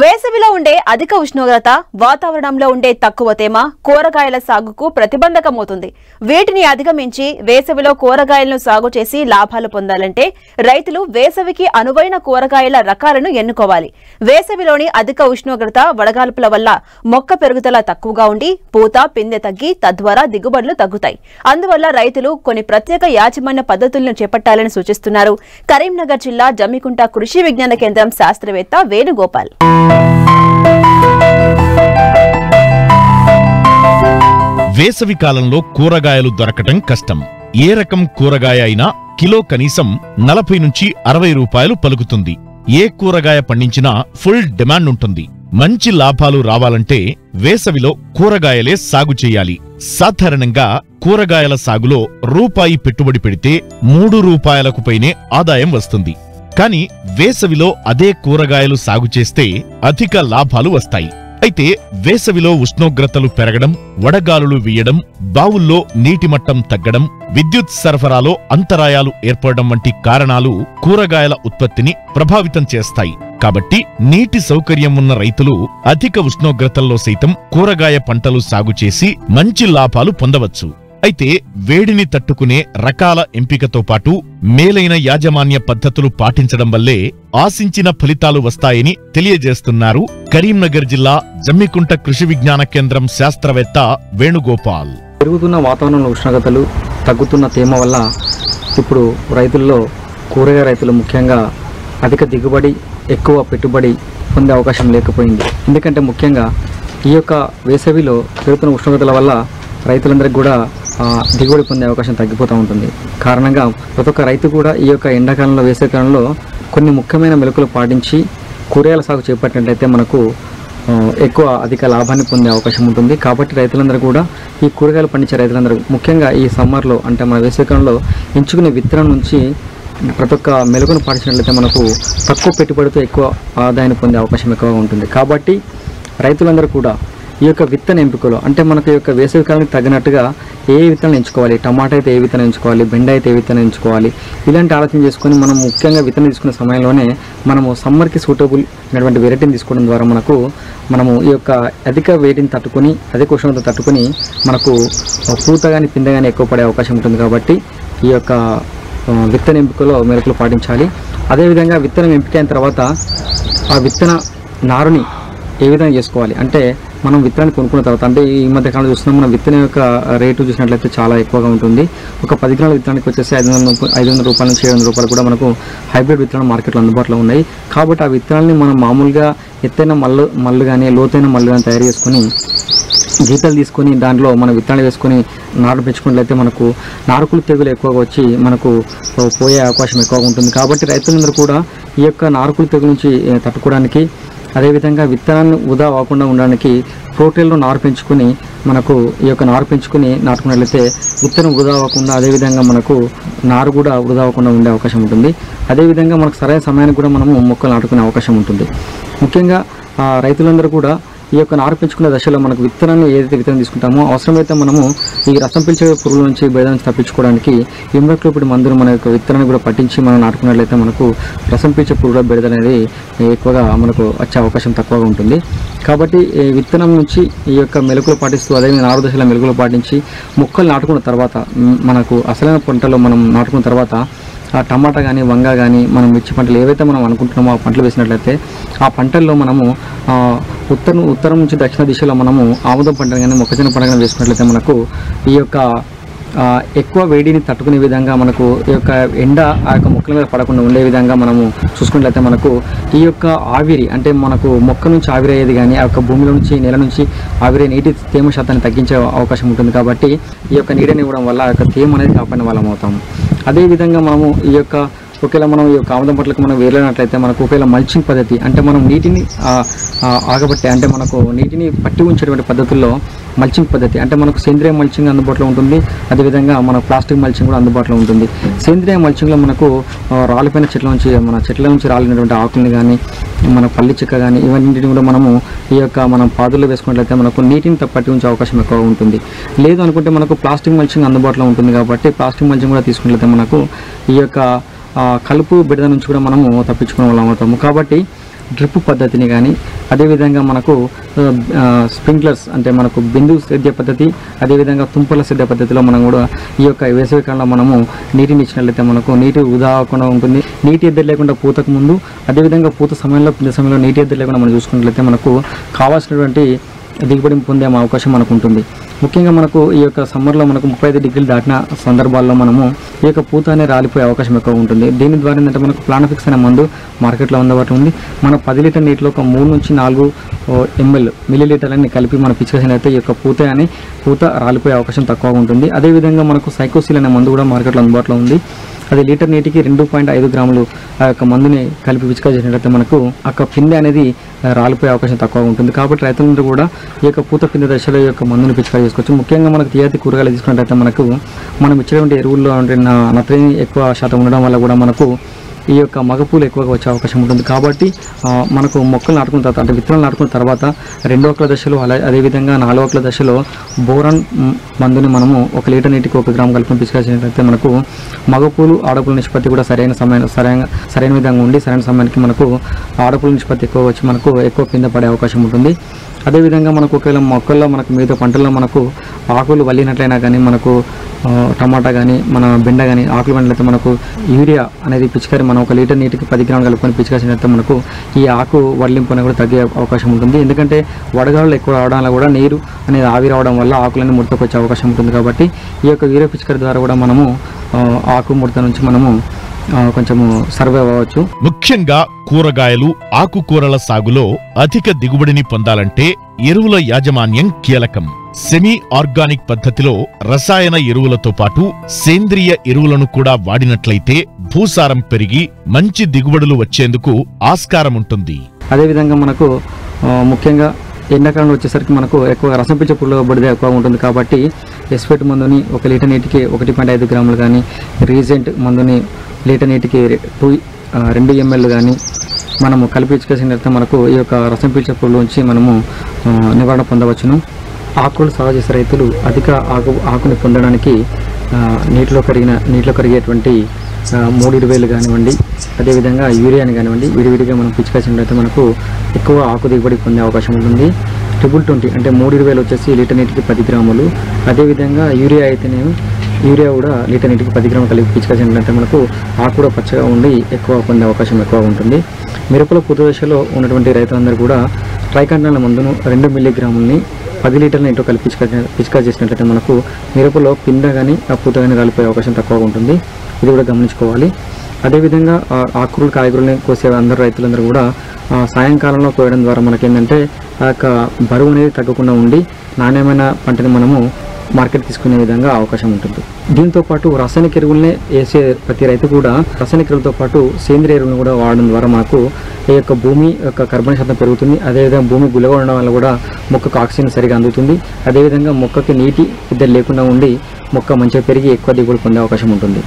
వేసవిలో ఉండే అధిక ఉష్ణోగ్రత, వాతావరణంలో ఉండే తక్కువ తేమ కూరగాయల సాగుకు ప్రతిబంధకమవుతుంది. వీటిని అధిగమించి వేసవిలో కూరగాయలను సాగు చేసి లాభాలు పొందాలంటే రైతులు వేసవికి అనువైన కూరగాయల రకాలను ఎన్నుకోవాలి. వేసవిలోని అధిక ఉష్ణోగ్రత, వడగాల్పుల వల్ల మొక్క పెరుగుదల తక్కువగా ఉండి పూత, పిందె తగ్గి తద్వారా దిగుబడులు తగ్గుతాయి. అందువల్ల రైతులు కొన్ని ప్రత్యేక యాజమాన్య పద్ధతులను చేపట్టాలని సూచిస్తున్నారు కరీంనగర్ జిల్లా జమ్మికుంట కృషి విజ్ఞాన కేంద్రం శాస్త్రవేత్త వేణుగోపాల్. వేసవి కాలంలో కూరగాయలు దొరకటం కష్టం. ఏ రకం కూరగాయ అయినా కిలో కనీసం 40 నుంచి 60 రూపాయలు పలుకుతుంది. ఏ కూరగాయ పండించినా ఫుల్ డిమాండ్ ఉంటుంది. మంచి లాభాలు రావాలంటే వేసవిలో కూరగాయలే సాగు చేయాలి. సాధారణంగా కూరగాయల సాగులో రూపాయి పెట్టుబడి పెడితే 3 రూపాయలకు పైనే ఆదాయం వస్తుంది. కానీ వేసవిలో అదే కూరగాయలు సాగు చేస్తే అధిక లాభాలు వస్తాయి. అయితే వేసవిలో ఉష్ణోగ్రతలు పెరగడం, వడగాలులు వీయడం, బావుల్లో నీటి మట్టం తగ్గడం, విద్యుత్ సరఫరాలో అంతరాయాలు ఏర్పడడం వంటి కారణాలు కూరగాయల ఉత్పత్తిని ప్రభావితం చేస్తాయి. కాబట్టి నీటి సౌకర్యం ఉన్న రైతులు అధిక ఉష్ణోగ్రతల్లో సైతం కూరగాయ పంటలు సాగు చేసి మంచి లాభాలు పొందవచ్చు. అయితే వేడిని తట్టుకునే రకాల ఎంపికతో పాటు మేలైన యాజమాన్య పద్ధతులు పాటించడం వల్లే ఆశించిన ఫలితాలు వస్తాయని తెలియజేస్తున్నారు కరీంనగర్ జిల్లా జమ్మికుంట కృషి విజ్ఞాన కేంద్రం శాస్త్రవేత్త వేణుగోపాల్. పెరుగుతున్న వాతావరణ ఉష్ణోగ్రతలు, తగ్గుతున్న తేమ వల్ల ఇప్పుడు రైతుల్లో, కూరగాయ రైతులు ముఖ్యంగా అధిక దిగుబడి, ఎక్కువ పెట్టుబడి పొందే అవకాశం లేకపోయింది. ఎందుకంటే ముఖ్యంగా ఈ యొక్క వేసవిలో పెరుగుతున్న ఉష్ణోగ్రతల వల్ల రైతులందరికీ కూడా దిగుబడి పొందే అవకాశం తగ్గిపోతూ ఉంటుంది. కారణంగా ప్రతి ఒక్క రైతు కూడా ఈ యొక్క ఎండాకాలంలో, వేసవికాలంలో కొన్ని ముఖ్యమైన మెలకులు పాటించి కూరగాయల సాగు చేపట్టినట్లయితే మనకు ఎక్కువ అధిక లాభాన్ని పొందే అవకాశం ఉంటుంది. కాబట్టి రైతులందరూ కూడా, ఈ కూరగాయలు పండించే రైతులందరూ ముఖ్యంగా ఈ సమ్మర్లో అంటే మన వేసవికాలంలో ఎంచుకునే విత్తనం నుంచి ప్రతి ఒక్క మెలకును పాటించినట్లయితే మనకు తక్కువ పెట్టుబడితో ఎక్కువ ఆదాయాన్ని పొందే అవకాశం ఎక్కువగా ఉంటుంది. కాబట్టి రైతులందరూ కూడా ఈ యొక్క విత్తన ఎంపికలో అంటే మనకు ఈ యొక్క వేసవి కాలానికి తగినట్టుగా ఏ విత్తనాలు ఎంచుకోవాలి, టమాటా అయితే ఏ విత్తనం ఎంచుకోవాలి, బెండ అయితే ఏ విత్తనం ఎంచుకోవాలి, ఇలాంటి ఆలోచన చేసుకొని మనం ముఖ్యంగా విత్తనం తీసుకునే సమయంలోనే మనము సమ్మర్కి సూటబుల్ అయినటువంటి వెరైటీని తీసుకోవడం ద్వారా మనము ఈ యొక్క అధిక వేడిని తట్టుకొని, అధిక ఉష్ణోగ్రత తట్టుకొని మనకు పూత కానీ పిందె కానీ ఎక్కువ పడే అవకాశం ఉంటుంది. కాబట్టి ఈ యొక్క విత్తన ఎంపికలో మెలకులు పాటించాలి. అదేవిధంగా విత్తనం ఎంపిక అయిన తర్వాత ఆ విత్తన నారుని ఏ విధంగా చేసుకోవాలి అంటే మనం విత్తనాన్ని కొనుక్కున్న తర్వాత, అంటే ఈ మధ్య కాలంలో చూస్తున్నాం, మనం విత్తనం యొక్క రేటు చూసినట్లయితే చాలా ఎక్కువగా ఉంటుంది. ఒక 10 కిలోల విత్తనానికి వచ్చేసి 500 రూపాయల నుంచి 700 రూపాయలు కూడా మనకు హైబ్రిడ్ విత్తనాలు మార్కెట్లో అందుబాటులో ఉన్నాయి. కాబట్టి ఆ విత్తనాన్ని మనం మామూలుగా ఎత్తైన మల్లు కానీ, లోతైన మల్లు కానీ తయారు చేసుకొని గీతలు తీసుకొని దాంట్లో మనం విత్తనాలు వేసుకొని నారు పెంచుకున్నట్లయితే మనకు నారుకులు తెగులు ఎక్కువగా వచ్చి మనకు పోయే అవకాశం ఎక్కువగా ఉంటుంది. కాబట్టి రైతులందరూ కూడా ఈ యొక్క నారుకులు తెగులు నుంచి తట్టుకోవడానికి, అదేవిధంగా విత్తనాన్ని వృధా అవ్వకుండా ఉండడానికి ప్రోటీన్లో నారు పెంచుకొని మనకు ఈ యొక్క నారు పెంచుకొని నాటుకున్నట్లయితే విత్తనం వృధా అవ్వకుండా, అదేవిధంగా మనకు నారు కూడా వృధా అవ్వకుండా ఉండే అవకాశం ఉంటుంది. అదేవిధంగా మనకు సరైన సమయానికి కూడా మనము మొక్కలు నాటుకునే అవకాశం ఉంటుంది. ముఖ్యంగా రైతులందరూ కూడా ఈ యొక్క నారు పెంచుకునే దశలో మనకు విత్తనాన్ని ఏదైతే విత్తనం తీసుకుంటామో అవసరమైతే మనము ఈ రసం పీల్చే పురుగుల నుంచి, బెడ నుంచి తప్పించుకోవడానికి ఇమ్రాక్లోపిడ్ మందును మన యొక్క విత్తనాన్ని కూడా పట్టించి మనం నాటుకున్నట్లయితే మనకు రసం పీల్చే పురుగుల బెడద అనేది ఎక్కువగా మనకు వచ్చే అవకాశం తక్కువగా ఉంటుంది. కాబట్టి విత్తనం నుంచి ఈ యొక్క మెలకులు పాటిస్తూ, అదేవిధంగా నారు దశలో మెలకులు పాటించి మొక్కలు నాటుకున్న తర్వాత మనకు అసలైన పంటలో మనం నాటుకున్న తర్వాత ఆ టమాటా కానీ, వంగ కానీ, మనం మిర్చి పంటలు ఏవైతే మనం అనుకుంటున్నామో ఆ పంటలు వేసినట్లయితే ఆ పంటల్లో మనము ఉత్తరం నుంచి దక్షిణ దిశలో మనము ఆముదం పంటను కానీ, మొక్కజొన్న పంట కానీ వేసుకున్నట్లయితే మనకు ఈ యొక్క ఎక్కువ వేడిని తట్టుకునే విధంగా మనకు ఈ యొక్క ఎండ ఆ యొక్క మొక్కల మీద పడకుండా ఉండే విధంగా మనము చూసుకున్నట్లయితే మనకు ఈ యొక్క ఆవిరి అంటే మనకు మొక్క నుంచి ఆవిరి అయ్యేది కానీ, ఆ యొక్క భూమిలో నుంచి, నేల నుంచి ఆవిరి నీటి తేమ శాతాన్ని తగ్గించే అవకాశం ఉంటుంది. కాబట్టి ఈ యొక్క నీడని ఇవ్వడం వల్ల ఆ యొక్క తేమ అనేది కాపాడిన వాళ్ళం అవుతాము. అదేవిధంగా మనము ఈ యొక్క ఒకవేళ మనం ఈ యొక్క ఆముదం పంటలకు మనం వేరేనట్లయితే మనకు ఒకవేళ మల్చింగ్ పద్ధతి అంటే మనం నీటిని ఆగబట్టే అంటే మనకు నీటిని పట్టి ఉంచేటువంటి పద్ధతుల్లో మల్చింగ్ పద్ధతి అంటే మనకు సేంద్రియ మల్చింగ్ అందుబాటులో ఉంటుంది. అదేవిధంగా మన ప్లాస్టిక్ మల్చింగ్ కూడా అందుబాటులో ఉంటుంది. సేంద్రియ మల్చింగ్లో మనకు రాలిపోయిన చెట్ల నుంచి రాలినటువంటి ఆకుల్ని కానీ, మన పల్లి చెక్క కానీ, ఇవన్నింటిని కూడా మనము ఈ యొక్క మనం పాదుల్లో వేసుకున్నట్లయితే మనకు నీటిని పట్టి ఉంచే అవకాశం ఎక్కువ ఉంటుంది. లేదు అనుకుంటే మనకు ప్లాస్టిక్ మల్చింగ్ అందుబాటులో ఉంటుంది. కాబట్టి ప్లాస్టిక్ మల్చింగ్ కూడా తీసుకున్నట్లయితే మనకు ఈ యొక్క కలుపు బిడద నుంచి కూడా మనము తప్పించుకునే వాళ్ళం అవుతాము. కాబట్టి డ్రిప్ పద్ధతిని కానీ, అదేవిధంగా మనకు స్ప్రింక్లర్స్ అంటే మనకు బిందు సేద్య పద్ధతి, అదేవిధంగా తుంపల సేద్య పద్ధతిలో మనం కూడా ఈ యొక్క వేసవి కాలంలో మనము నీటిని ఇచ్చినట్లయితే మనకు నీటి వృధా అవ్వకుండా ఉంటుంది. నీటి ఎద్దడి లేకుండా పూతకు ముందు, అదేవిధంగా పూత సమయంలో పిండి సమయంలో నీటి ఎద్దడి లేకుండా మనం చూసుకున్నట్లయితే మనకు కావాల్సినటువంటి దిగుబడి పొందే అవకాశం మనకు ఉంటుంది. ముఖ్యంగా మనకు ఈ యొక్క సమ్మర్లో మనకు 35 డిగ్రీలు దాటిన సందర్భాల్లో మనము ఈ యొక్క పూత అనేది రాలిపోయే అవకాశం ఎక్కువ ఉంటుంది. దీని ద్వారా ఏంటంటే మనకు ప్లానఫిక్స్ అనే మందు మార్కెట్లో అందుబాటులో ఉంది. మన 10 లీటర్ నీటిలో ఒక 3 నుంచి 4 మిల్లీలీటర్లని కలిపి మనం పిచికేసినట్లయితే ఈ యొక్క పూత రాలిపోయే అవకాశం తక్కువగా ఉంటుంది. అదేవిధంగా మనకు సైకోసిల్ అనే మందు కూడా మార్కెట్లో అందుబాటులో ఉంది. అది లీటర్ నీటికి 2.5 గ్రాములు ఆ యొక్క మందుని కలిపి పిచికారీ చేసినట్లయితే మనకు ఆ పిందె అనేది రాలిపోయే అవకాశం తక్కువగా ఉంటుంది. కాబట్టి రైతులందరూ కూడా ఈ యొక్క పూత పిందె దశలో ఈ యొక్క మందుని పిచికారీ చేసుకోవచ్చు. ముఖ్యంగా మనకు తీయటి కూరగాయలు తీసుకున్నట్లయితే మనకు మనం ఇచ్చేటువంటి ఎరువుల్లో అంటే నత్రజని ఎక్కువ శాతం ఉండడం వల్ల కూడా మనకు ఈ యొక్క మగపూలు ఎక్కువగా వచ్చే అవకాశం ఉంటుంది. కాబట్టి మనకు మొక్కలు నాటుకున్న తర్వాత అంటే విత్తనాలు నాటుకున్న తర్వాత 2వ ఒక్కల దశలో అదేవిధంగా 4వ ఒక్కల దశలో బోరాన్ మందుని మనము 1 లీటర్ నీటికి 1 గ్రాము కలిపి పిచికారినట్లయితే మనకు మగపూలు ఆడపూల నిష్పత్తి కూడా సరైన విధంగా ఉండి సరైన సమయానికి మనకు ఆడపూల నిష్పత్తి ఎక్కువ వచ్చి మనకు ఎక్కువ కింద పడే అవకాశం ఉంటుంది. అదేవిధంగా మనకు ఒకవేళ మొక్కల్లో మనకు మిగతా పంటల్లో మనకు ఆకులు వల్లినట్లయినా కానీ మనకు టమాటా కానీ మన బెండ కానీ ఆకులు పడినట్లయితే మనకు యూరియా అనేది పిచికారి మనం 1 లీటర్ నీటికి 10 గ్రాములు కలుపుకొని పిచికారినట్లయితే మనకు ఈ ఆకు వడ్లింపు అనేది కూడా తగ్గే అవకాశం ఉంటుంది. ఎందుకంటే వడగాళ్ళు ఎక్కువ రావడం వల్ల కూడా నీరు అనేది ఆవిరి రావడం వల్ల ఆకులన్నీ ముడతకు వచ్చే అవకాశం ఉంటుంది. కాబట్టి ఈ యొక్క యూరియా పిచికారి ద్వారా కూడా మనము ఆకు ముడత నుంచి మనము కొంచెము సర్వైవ్ అవ్వచ్చు. ముఖ్యంగా కూరగాయలు, ఆకుకూరల సాగులో అధిక దిగుబడిని పొందాలంటే ఎరువుల యాజమాన్యం కీలకం. సెమీ ఆర్గానిక్ పద్ధతిలో రసాయన ఎరువులతో పాటు సేంద్రియ ఎరువులను కూడా వాడినట్లయితే భూసారం పెరిగి మంచి దిగుబడులు వచ్చేందుకు ఆస్కారం ఉంటుంది. అదేవిధంగా మనకు ముఖ్యంగా ఎండాకాలంలో వచ్చేసరికి మనకు ఎక్కువ రసం పీల్చే పురుగుల బడిద ఎక్కువ ఉంటుంది. కాబట్టి ఎస్ఫేట్ మందుని 1 లీటర్ నీటికి 1.5 గ్రాములు కానీ, రీజెంట్ మందుని లీటర్ నీటికి 2 ml కానీ మనము కలిపి పిచికేసినట్లయితే మనకు ఈ యొక్క రసం పీల్చే పురుగుల నుంచి మనము నివారణ పొందవచ్చును. ఆకులు సాగు చేసే రైతులు అధిక ఆకుని పొందడానికి నీటిలో కరిగేటువంటి 320 కానివ్వండి, అదేవిధంగా యూరియాని కానివ్వండి విడివిడిగా మనం పిచికేసినట్లయితే మనకు ఎక్కువ ఆకు దిగుబడి పొందే అవకాశం ఉంటుంది. 20 అంటే 320 వచ్చేసి లీటర్ నీటికి 10 గ్రాములు. అదేవిధంగా యూరియా అయితేనేమి యూరియా కూడా లీటర్ నీటికి 10 గ్రాములు కలిపి పిచికేసినట్లయితే మనకు ఆకు కూడా పచ్చగా ఉండి ఎక్కువ పొందే అవకాశం ఎక్కువ ఉంటుంది. మిరపల పూత దశలో ఉన్నటువంటి రైతులందరూ కూడా ట్రైకాంటల్ మందును 2 మిల్లీగ్రాములని 10 లీటర్ల నీటిలో కలిపి పిచికారీ చేసినట్లయితే మనకు మిరపలో పిండ కానీ ఆ పూత కానీ రాలిపోయే అవకాశం తక్కువగా ఉంటుంది. ఇది కూడా గమనించుకోవాలి. అదేవిధంగా ఆకుకూరలు కాయగూరలని కోసే అందరు రైతులందరూ కూడా సాయంకాలంలో కోయడం ద్వారా మనకేంటంటే ఆ యొక్క బరువు అనేది తగ్గకుండా ఉండి నాణ్యమైన పంటని మనము మార్కెట్ తీసుకునే విధంగా అవకాశం ఉంటుంది. దీంతో పాటు రాసాయనిక ఎరువులనే వేసే ప్రతి రైతు కూడా రాసాయనిక ఎరువులతో పాటు సేంద్రియ ఎరువులను కూడా వాడడం ద్వారా మనకు ఈ యొక్క భూమి యొక్క కర్బన శాతం పెరుగుతుంది. అదేవిధంగా భూమి గుల్లగా ఉండడం వల్ల కూడా మొక్కకు ఆక్సిజన్ సరిగా అందుతుంది. అదేవిధంగా మొక్కకి నీటి ఇద్దరు లేకుండా ఉండి మొక్క మంచిగా పెరిగి ఎక్కువ దిగుబడి పొందే అవకాశం ఉంటుంది.